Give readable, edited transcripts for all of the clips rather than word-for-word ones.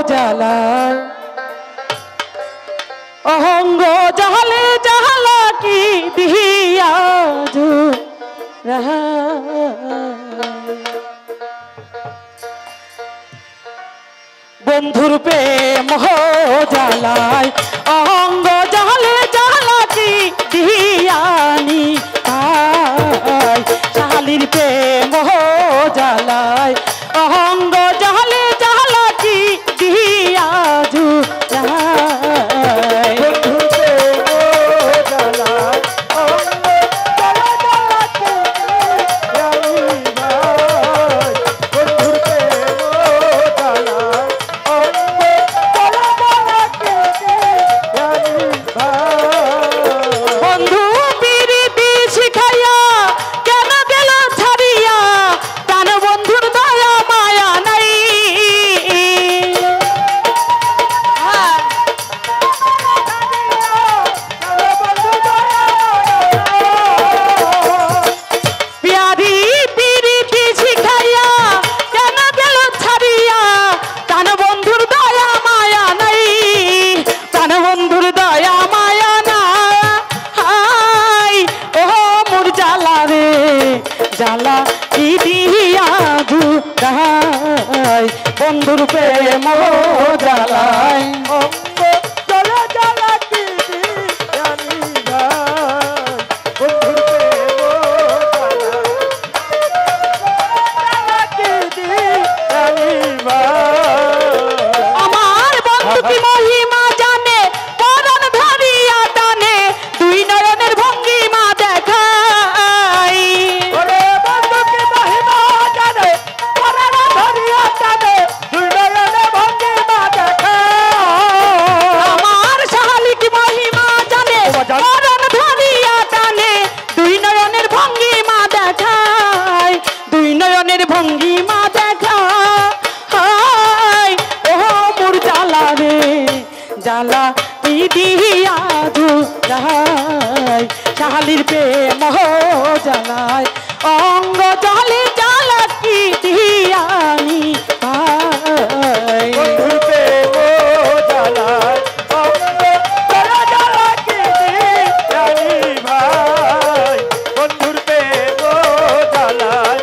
জ্বালায় অহঙ্গ জালে জালা কি দিয়া বন্ধুর প্রেম জ্বালায় অহঙ্গ জালে জালা কি দিয়ানি শালির প্রেম জ্বালায় অহঙ্গ জালে জালা কি দিয়া জ্বালা কি দিয়া জুড়ায় বন্ধুর প্রেম জ্বালায় অঙ্গ জ্বালা জ্বালা কি দিয়ানি বন্ধুর প্রেম জ্বালা কি দিয়ানি আমার বন্ধু কি মহিমা জানে পরাণ ধরিয়া টানে দুই নয়নের ভঙ্গিমা দেখায় ভঙ্গিমা দেখা ও মোর জ্বালা রে জ্বালা কি দিয়া জুড়ায় শালির প্রেম জ্বালায় অঙ্গ জলে জ্বালা কি দিয়ানি বন্ধুর প্রেম জ্বালায় অঙ্গ জ্বালা জ্বালা কি দিয়ানি ভাই বন্ধুর প্রেম জ্বালায়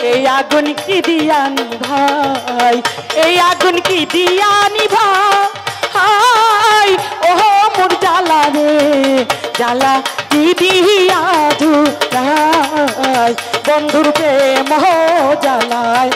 এই আগুন কি দিয়ানি ভাই এই আগুন কি দিয়ানি ভাই ওহ মোর জ্বালা রে জ্বালা কি দিয়া জুড়ায় বন্ধুর প্রেম জ্বালায়